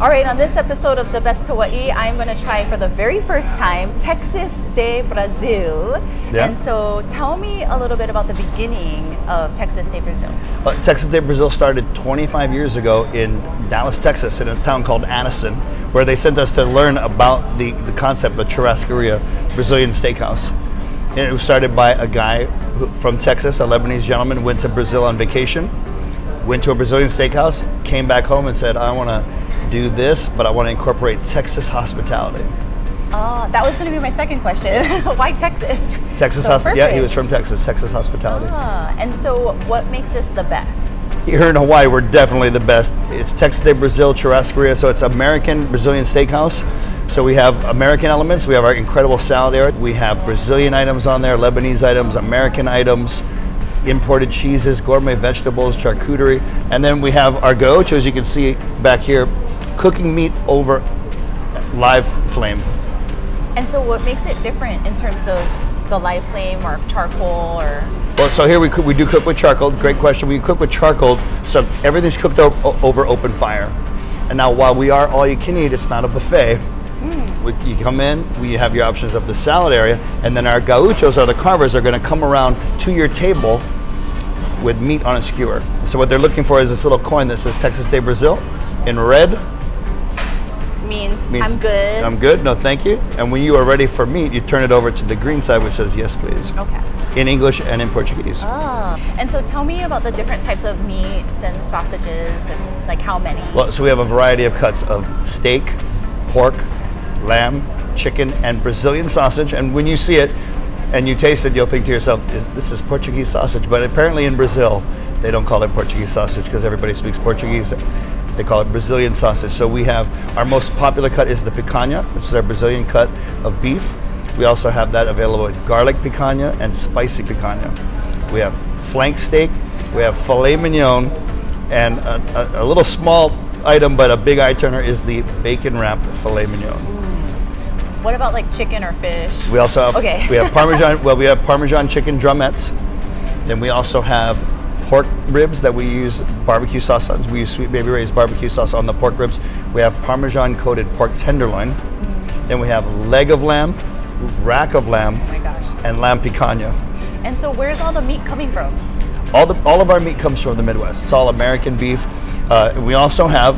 All right, on this episode of The Best Hawaii, I'm going to try for the very first time Texas de Brazil. Yeah. And so tell me a little bit about the beginning of Texas de Brazil. Texas de Brazil started 25 years ago in Dallas, Texas, in a town called Addison, where they sent us to learn about the concept of churrascaria, Brazilian steakhouse. And it was started by a guy from Texas, a Lebanese gentleman, went to Brazil on vacation, went to a Brazilian steakhouse, came back home and said, I want to do this, but I want to incorporate Texas hospitality. That was going to be my second question. Why Texas? Texas hospitality. Yeah, he was from Texas hospitality. And so what makes this the best? Here in Hawaii, we're definitely the best. It's Texas de Brazil churrascaria, so it's American Brazilian steakhouse. So we have American elements, we have our incredible salad area, we have Brazilian items on there, Lebanese items, American items, imported cheeses, gourmet vegetables, charcuterie, and then we have our Gauchos, you can see back here, cooking meat over live flame. And so what makes it different in terms of the live flame or charcoal or? Well, so here we do cook with charcoal. Great question. We cook with charcoal, so everything's cooked over open fire. And now while we are all you can eat, it's not a buffet. You come in, we have your options of the salad area, and then our Gauchos, or the carvers, are going to come around to your table with meat on a skewer. So what they're looking for is this little coin that says Texas de Brazil in red. Means I'm good. I'm good, no thank you. And when you are ready for meat, you turn it over to the green side, which says yes please. Okay. In English and in Portuguese. And so tell me about the different types of meats and sausages and like how many? Well, so we have a variety of cuts of steak, pork, lamb, chicken, and Brazilian sausage. And when you see it and you taste it, you'll think to yourself, this is Portuguese sausage. But apparently in Brazil, they don't call it Portuguese sausage because everybody speaks Portuguese. They call it Brazilian sausage. So we have, our most popular cut is the picanha, which is our Brazilian cut of beef. We also have that available with garlic picanha and spicy picanha. We have flank steak, we have filet mignon, and a little small item, but a big eye turner is the bacon wrapped filet mignon. What about like chicken or fish? We also have, we have Parmesan, we have Parmesan chicken drumettes. Then we also have pork ribs that we use barbecue sauce on. We use Sweet Baby Ray's barbecue sauce on the pork ribs. We have Parmesan coated pork tenderloin. Then we have leg of lamb, rack of lamb, oh my gosh, and lamb picanha. And so where's all the meat coming from? All of our meat comes from the Midwest. It's all American beef. We also have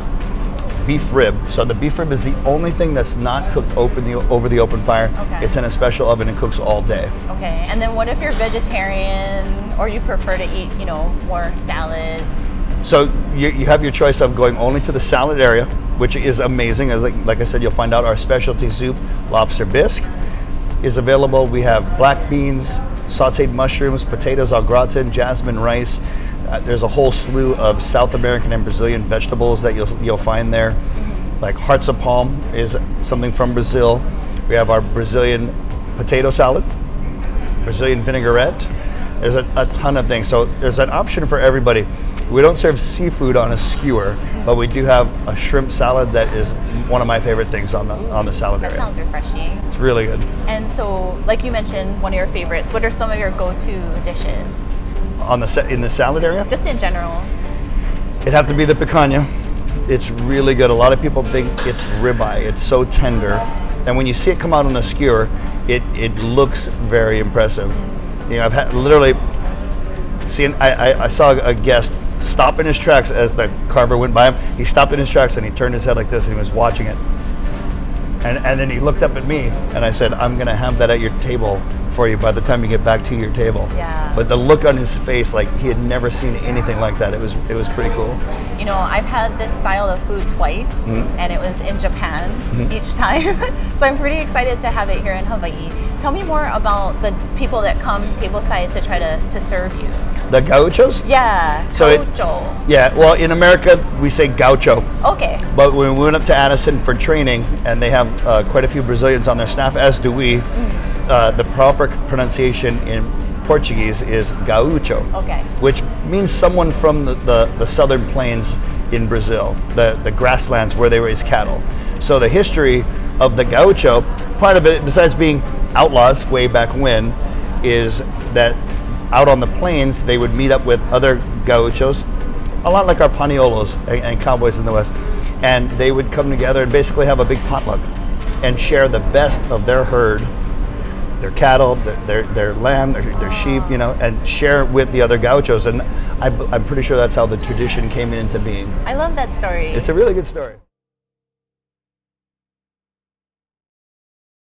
beef rib. So the beef rib is the only thing that's not cooked over the open fire. Okay. It's in a special oven and cooks all day. Okay, and then what if you're vegetarian or you prefer to eat, more salads? So you have your choice of going only to the salad area, which is amazing. As like I said, you'll find out our specialty soup, lobster bisque, is available. We have black beans, sauteed mushrooms, potatoes au gratin, jasmine rice. There's a whole slew of South American and Brazilian vegetables that you'll find there. Like hearts of palm is something from Brazil. We have our Brazilian potato salad, Brazilian vinaigrette. There's a ton of things. So there's an option for everybody. We don't serve seafood on a skewer, but we do have a shrimp salad that is one of my favorite things on the salad area. That sounds refreshing. It's really good. And so, like you mentioned, one of your favorites. What are some of your go-to dishes? In the salad area? Just in general. It'd have to be the picanha. It's really good. A lot of people think it's ribeye. It's so tender. And when you see it come out on a skewer, it looks very impressive. I've had literally seen, I saw a guest stop in his tracks as the carver went by him. He stopped in his tracks and he turned his head like this and he was watching it. And then he looked up at me and I said, I'm gonna have that at your table for you by the time you get back to your table. Yeah. But the look on his face, like he had never seen anything like that. It was pretty cool. I've had this style of food twice, and it was in Japan each time. So I'm pretty excited to have it here in Hawaii. Tell me more about the people that come tableside to try to serve you. The Gauchos? Yeah, So Gaucho. well, in America, we say Gaucho. Okay. But when we went up to Addison for training, and they have quite a few Brazilians on their staff, as do we, the proper pronunciation in Portuguese is Gaucho, which means someone from the southern plains in Brazil, the grasslands where they raise cattle. So the history of the Gaucho, part of it, besides being outlaws way back when, is that out on the plains they would meet up with other Gauchos, a lot like our Paniolos and cowboys in the West, and they would come together and basically have a big potluck and share the best of their herd, their cattle, their lamb, their sheep, you know, and share with the other Gauchos. And I'm pretty sure that's how the tradition came into being. I love that story. It's a really good story.